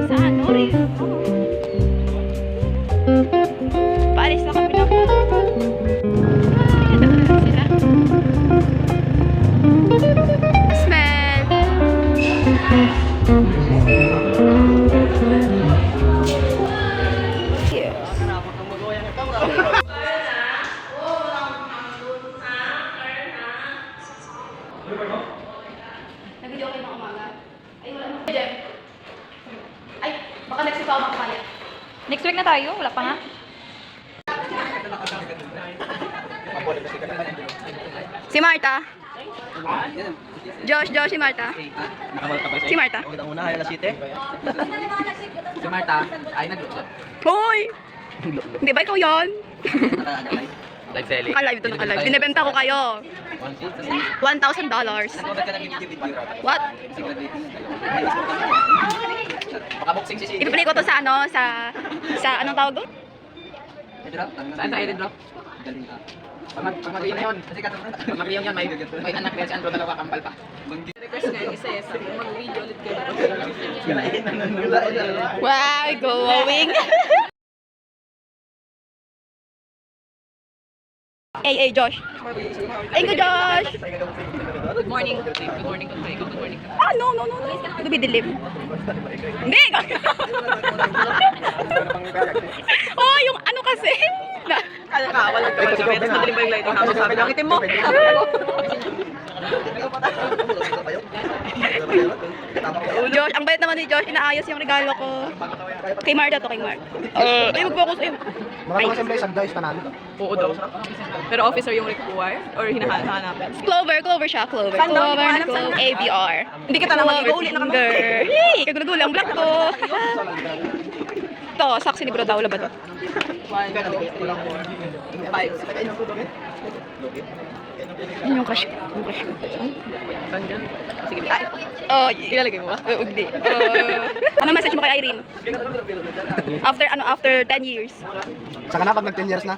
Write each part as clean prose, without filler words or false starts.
Saan? Ori. Paalis na kami ng sila. Smell. Nag-video kayo ng umaga. Ay, wala na. Jeff. Ay, baka next week ako makakaya. Next week na tayo? Wala pa nga? Si Marta. Josh, si Marta. Si Marta. Si Marta ay nag-vlog. Hoy! Hindi ba ikaw yun? Live selling. Naka-live to, naka-live. Binibenta ko kayo. $1,000. What? Makaboxing si Sige. Ipiplay ko to sa ano, sa anong tawag doon? Saan sa edit bro? Pag mag-iyon yun, pag mag-iyon yun, may anak na si Andrew, dalawa kampal pa. Request nga yung isa-isa. Mag-video ulit kayo. Wow, going! Hey, Josh. Hey, good Josh! Good morning. Good morning. Good morning. Ah, no. Ito bidilim. Hindi! Oh, yung ano kasi? Kala ka, walang kawal kami. Tapos madaling ba yung light? Tapos sabi lang, itim mo. Josh, ang bait naman ni Josh. Inaayos yung regalo ko. Kay Marta to, kay Marta. Ay, mag-focus. Mga assemblies ang guys panalo. Oo daw. Pero officer yung required? Or hinahanapin? Clover siya, Clover. Saan daw? Clover Hindi na ko alam saan. ABR. Hindi kita naman iulit na kami. Hey, kagulo-gulo ang black ko. To, saksi ni Bro daw, ba to? 1, 2, 3, 4, 5. Yun yung crush ko. Saan dyan? Sige, di. Oh, Ilalagay mo ba? hindi. Ano message mo kay Irene? After 10 years. Saka na pag nag 10 years na.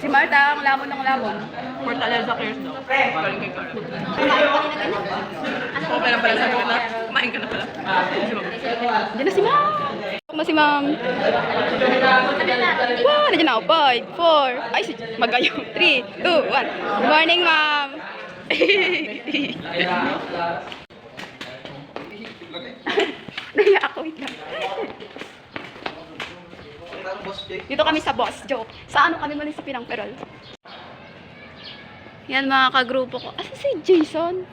Si Marta, ang lamon ng lamon. Fortaleza cares daw. Galing kay Carl. Okay lang pala sabi ko na. Kumain ka na pala. Diyan na si Ma'am. Si Ma'am. Wow, nandiyan na ako. 5, 4. Ay, magayo. 3, 2, 1. Good morning, Ma'am. Naya ako. Wait lang. Dito kami sa Boss Joke. Sa ano kami malis sa Pinangperol. Yan mga kagrupo ko. Asa si Jason?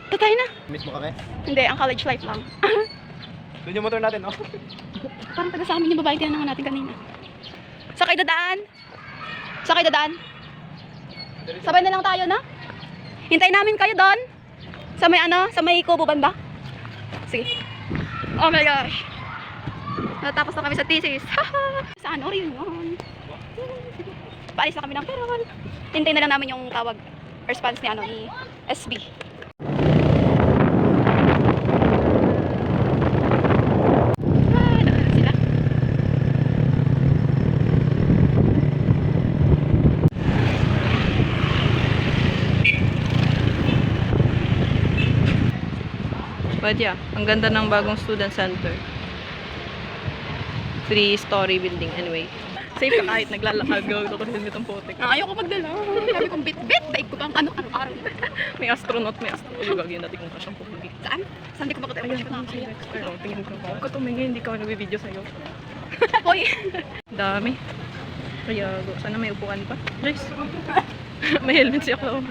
Tatay na. Miss mo kami? Hindi, ang college life lang. Doon yung motor natin, no? Parang taga sa amin yung babae tinanong natin kanina. Sakay dadaan. Sabay na lang tayo na. Hintayin namin kayo doon. Sa may Kubo banda. Sige. Oh my gosh. Natapos na kami sa thesis. Saan? Orion. Paalis na kami ng Perol. Hintayin na lang namin yung tawag. Response ni SB. Sila. But yeah, ang ganda ng bagong student center. 3-story building anyway. Safe ka kahit naglalakad. Gawin ako rin itong putik. Ayoko magdala. Sabi kong bit-bit. Daig ko pang ano-ano araw. May astronaut. Gagawin natin kung kasyang pupugi. Saan? Saan di ko makita yung shot na kaya? Pero tingin ko. Huwag ka tumingin. Hindi ka nag-video sa'yo. Hoy! Dami. Kaya sana may upuan pa. Joyce. May helmet si ako.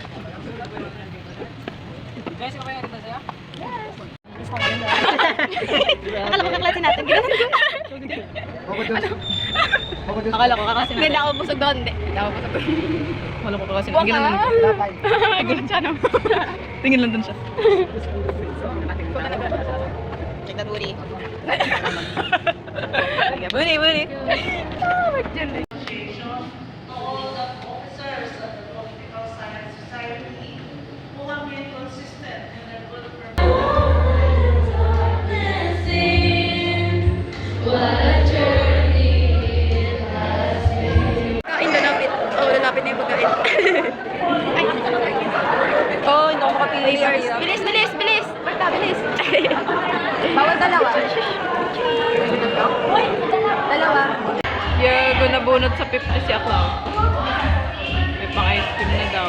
Akala ko kaklase natin. Akala ko kakasin. Hindi ako busog doon. Hindi ako busog doon. Wala ko kakasin. Buwang Tingin lang dun. ka! Gulat siya no? Tingin lang dun siya. Check the booty. Booty. All the officers of the Political Science Society who have been consistent in their good purpose. Dalawa. Yago, nabunot sa 50 si Akla. May pang ice cream na daw.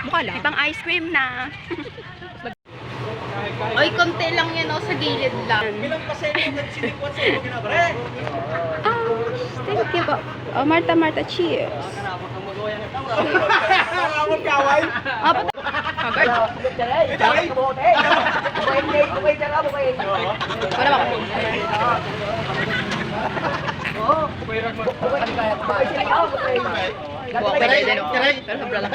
Mukha lang. Ibang ice cream na. Oy, konti lang yan sa gilid lang. Thank you po. Oh, Marta, cheers. Wala ba? Pero sobra lang.